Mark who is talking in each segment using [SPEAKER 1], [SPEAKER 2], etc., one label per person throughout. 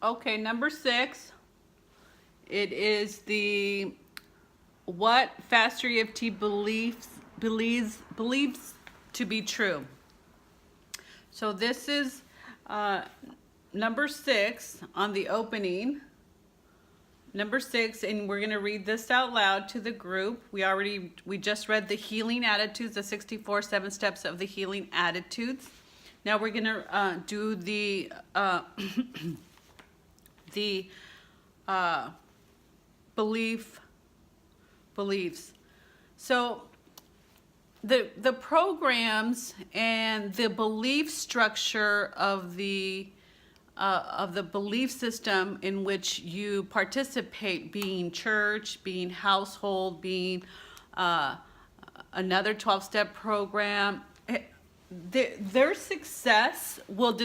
[SPEAKER 1] Okay, number 6. It is the what faster EFT believes to be true. So this is number 6 on the opening. Number 6, and we're going to read this out loud to the group. We just read the healing attitudes, the 64 7 steps of the healing attitudes. Now we're going to do the beliefs. So the programs and the belief structure of the belief system in which you participate, being church, being household, being another 12-step program, their success will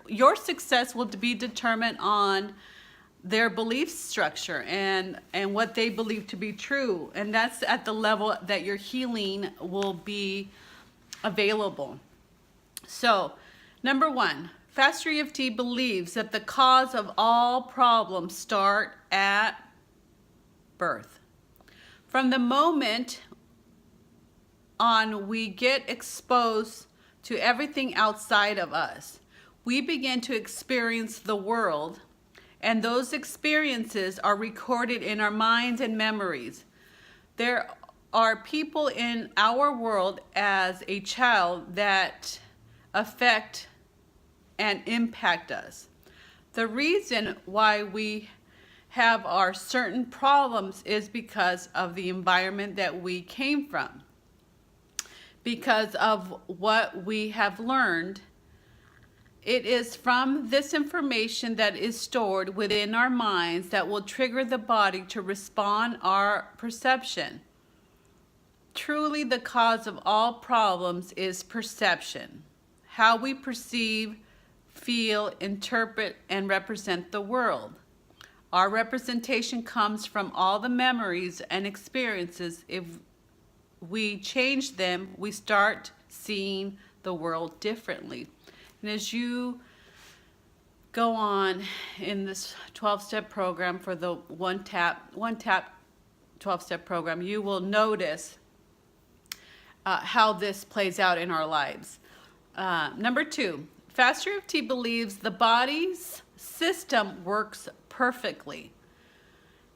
[SPEAKER 1] your success will be determined on their belief structure and what they believe to be true, and that's at the level that your healing will be available. So, number 1, Faster EFT believes that the cause of all problems start at birth. From the moment on we get exposed to everything outside of us, we begin to experience the world, and those experiences are recorded in our minds and memories. There are people in our world as a child that affect and impact us. The reason why we have our certain problems is because of the environment that we came from, because of what we have learned. It is from this information that is stored within our minds that will trigger the body to respond our perception. Truly, the cause of all problems is perception, how we perceive, feel, interpret, and represent the world. Our representation comes from all the memories and experiences. If we change them, we start seeing the world differently. And as you go on in this 12-step program for the one-tap 12-step program, you will notice how this plays out in our lives. Number 2, Faster EFT believes the body's system works perfectly.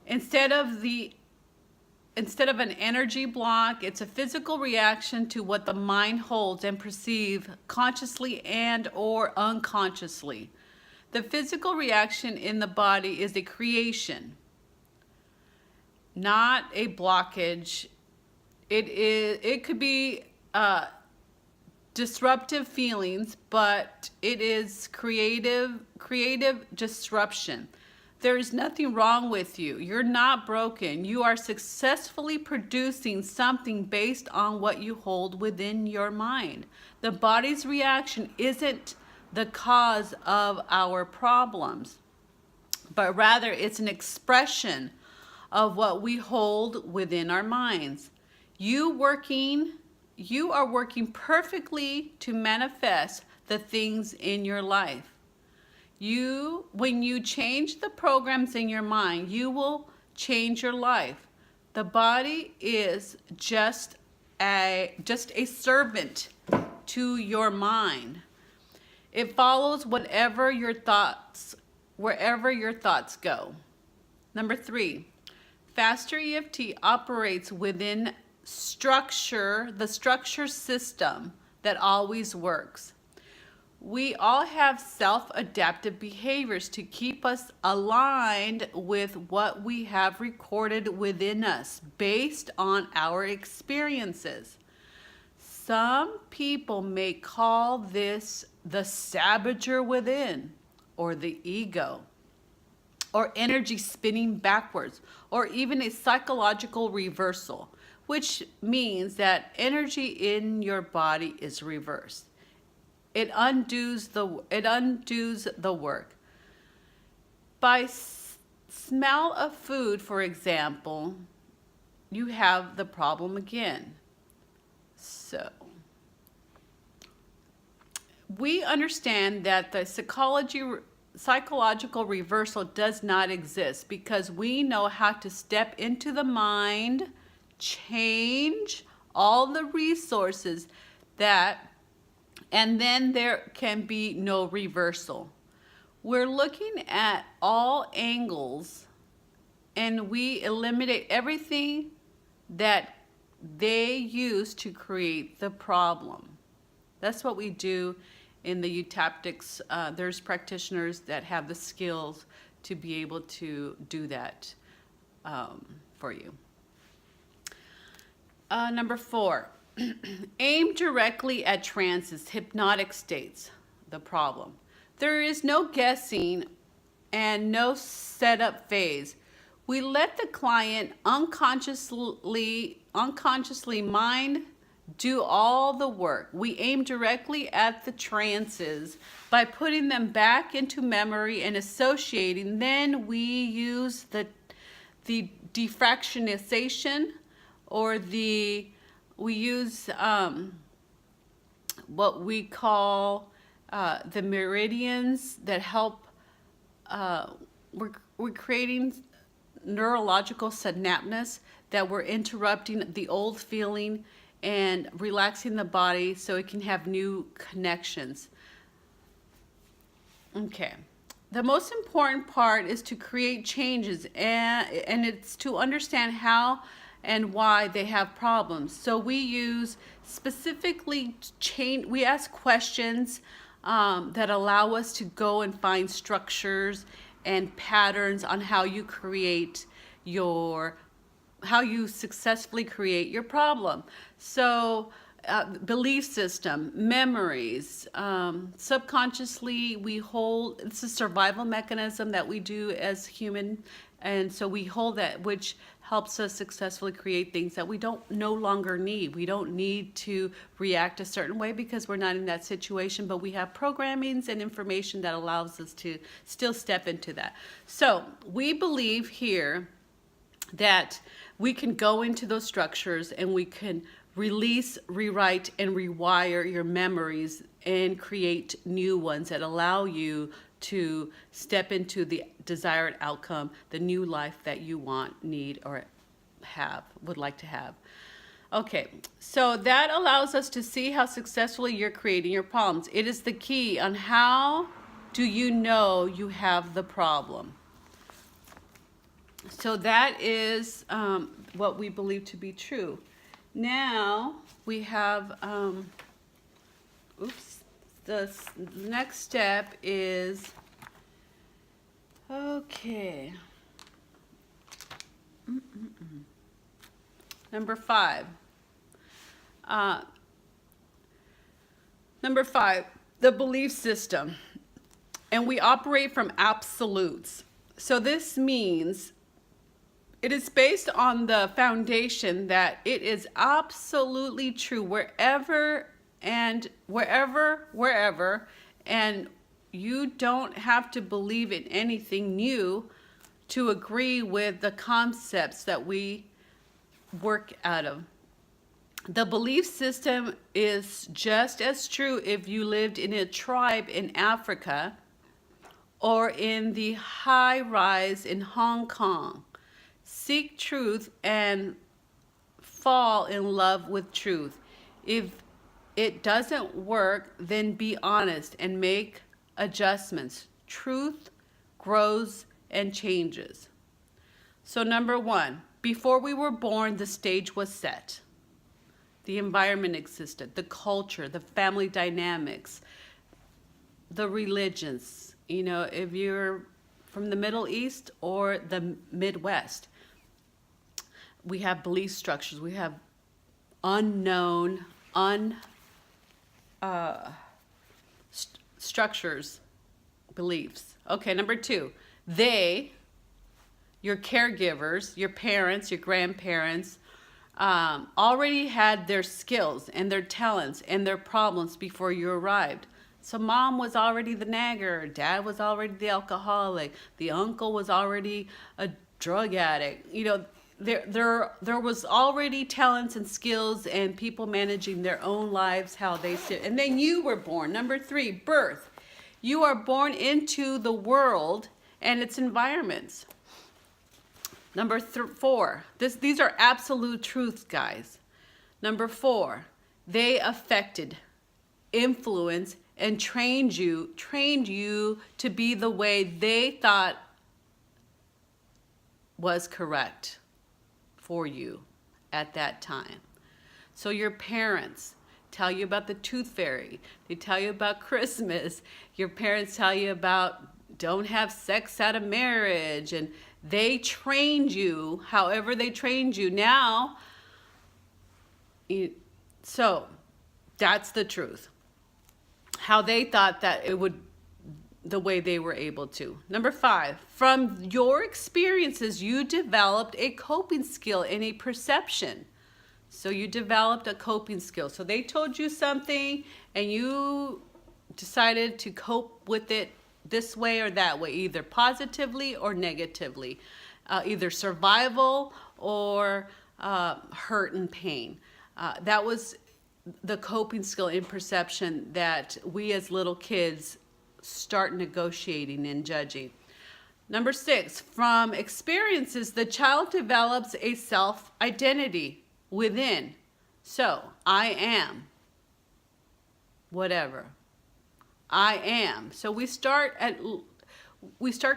[SPEAKER 1] Instead of an energy block, it's a physical reaction to what the mind holds and perceives consciously and or unconsciously. The physical reaction in the body is a creation, not a blockage. It could be disruptive feelings, but it is creative disruption. There is nothing wrong with you. You're not broken. You are successfully producing something based on what you hold within your mind. The body's reaction isn't the cause of our problems, but rather it's an expression of what we hold within our minds. You are working perfectly to manifest the things in your life. When you change the programs in your mind, you will change your life. The body is just a servant to your mind. It follows wherever your thoughts go. Number 3, Faster EFT operates within the structure system that always works. We all have self-adaptive behaviors to keep us aligned with what we have recorded within us based on our experiences. Some people may call this the saboteur within, or the ego, or energy spinning backwards, or even a psychological reversal, which means that energy in your body is reversed. It undoes the work. By smell of food, for example, you have the problem again. So, we understand that the psychological reversal does not exist because we know how to step into the mind, change all the resources and then there can be no reversal. We're looking at all angles and we eliminate everything that they use to create the problem. That's what we do in the eutaptics. There's practitioners that have the skills to be able to do that for you. Number 4, aim directly at trances, hypnotic states, the problem. There is no guessing and no setup phase. We let the client unconsciously mind do all the work. We aim directly at the trances by putting them back into memory and associating. Then we use the defractionization, or we use what we call the meridians that help. We're creating neurological synapses that we're interrupting the old feeling and relaxing the body so it can have new connections. Okay. The most important part is to create changes, and it's to understand how and why they have problems. So we use specifically we ask questions that allow us to go and find structures and patterns on how you successfully create your problem. So belief system, memories, subconsciously we hold, it's a survival mechanism that we do as human, and so we hold that, which helps us successfully create things that we no longer need. We don't need to react a certain way because we're not in that situation, but we have programmings and information that allows us to still step into that. So we believe here that we can go into those structures and we can release, rewrite, and rewire your memories and create new ones that allow you to step into the desired outcome, the new life that you want, need, or would like to have. Okay, so that allows us to see how successfully you're creating your problems. It is the key on how do you know you have the problem. So that is what we believe to be true. Now we have, the next step is, okay. Number 5. Number 5, the belief system. And we operate from absolutes. So this means it is based on the foundation that it is absolutely true wherever, and you don't have to believe in anything new to agree with the concepts that we work out of. The belief system is just as true if you lived in a tribe in Africa or in the high rise in Hong Kong. Seek truth and fall in love with truth. If it doesn't work, then be honest and make adjustments. Truth grows and changes. So number 1, before we were born, the stage was set. The environment existed, the culture, the family dynamics, the religions. You know, if you're from the Middle East or the Midwest, we have belief structures. We have unknown, structures, beliefs. Okay, number 2, your caregivers, your parents, your grandparents, already had their skills and their talents and their problems before you arrived. So mom was already the nagger, dad was already the alcoholic, the uncle was already a drug addict. You know, there was already talents and skills and people managing their own lives, how they sit. And then you were born. Number 3, birth. You are born into the world and its environments. Number 4, these are absolute truths, guys. Number 4, they affected, influenced, and trained you to be the way they thought was correct for you at that time. So your parents tell you about the tooth fairy. They tell you about Christmas. Your parents tell you about don't have sex out of marriage, and they trained you however they trained you. Now, so that's the truth. How they thought that it would, the way they were able to. Number 5, from your experiences, you developed a coping skill and a perception. So you developed a coping skill. So they told you something and you decided to cope with it this way or that way, either positively or negatively, either survival or hurt and pain. That was the coping skill and perception that we as little kids start negotiating and judging. Number 6, from experiences, the child develops a self-identity within. So, I am whatever. I am. So we start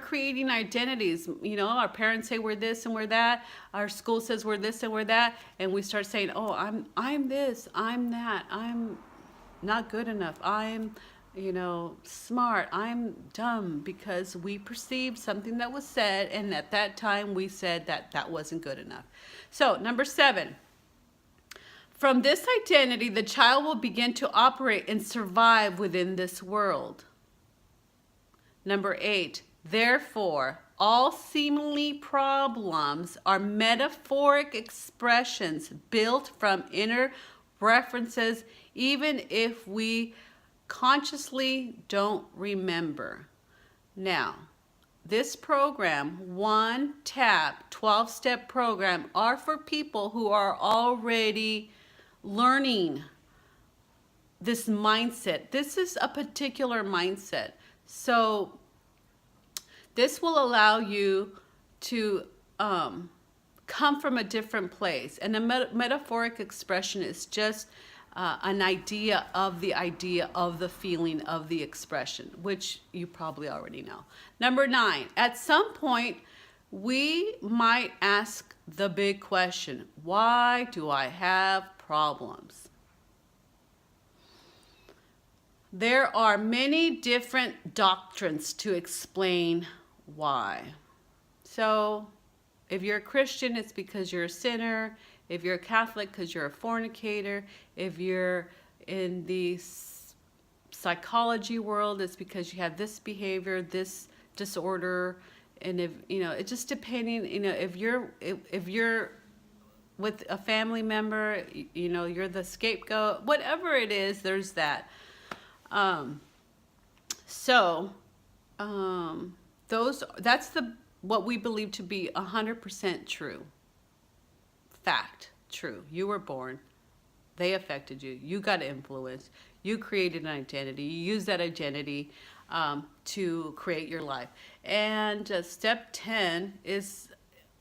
[SPEAKER 1] creating identities. You know, our parents say we're this and we're that. Our school says we're this and we're that, and we start saying, "Oh, I'm this, I'm that. I'm not good enough. I'm, smart. I'm dumb," because we perceived something that was said, and at that time we said that wasn't good enough. So, number 7. From this identity, the child will begin to operate and survive within this world. Number 8, therefore, all seemingly problems are metaphoric expressions built from inner references, even if we consciously don't remember. Now, this program, T.A.P, 12-step program, are for people who are already learning this mindset. This is a particular mindset. So this will allow you to come from a different place. And a metaphoric expression is just an idea of the feeling of the expression, which you probably already know. Number 9, at some point, we might ask the big question, why do I have problems? There are many different doctrines to explain why. So if you're a Christian, it's because you're a sinner. If you're a Catholic, because you're a fornicator. If you're in the psychology world, it's because you have this behavior, this disorder. And if, it's just depending, if you're with a family member, you're the scapegoat, whatever it is, there's that. That's what we believe to be 100% true. Fact, true. You were born. They affected you. You got influenced. You created an identity. You use that identity to create your life. And step 10 is,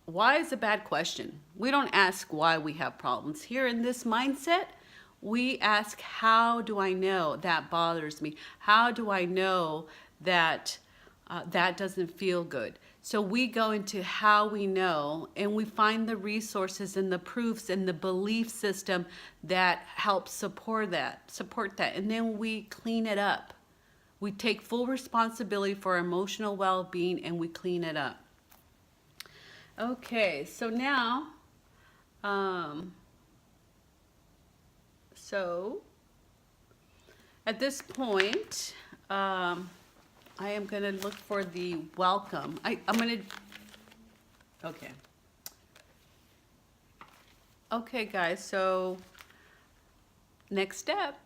[SPEAKER 1] why is a bad question. We don't ask why we have problems. Here in this mindset, we ask, how do I know that bothers me? How do I know that that doesn't feel good? So we go into how we know, and we find the resources and the proofs and the belief system that helps support that. And then we clean it up. We take full responsibility for our emotional well-being, and we clean it up. Okay, so now, so at this point, I am going to look for the welcome. I'm going to, okay. Okay, guys, so next step.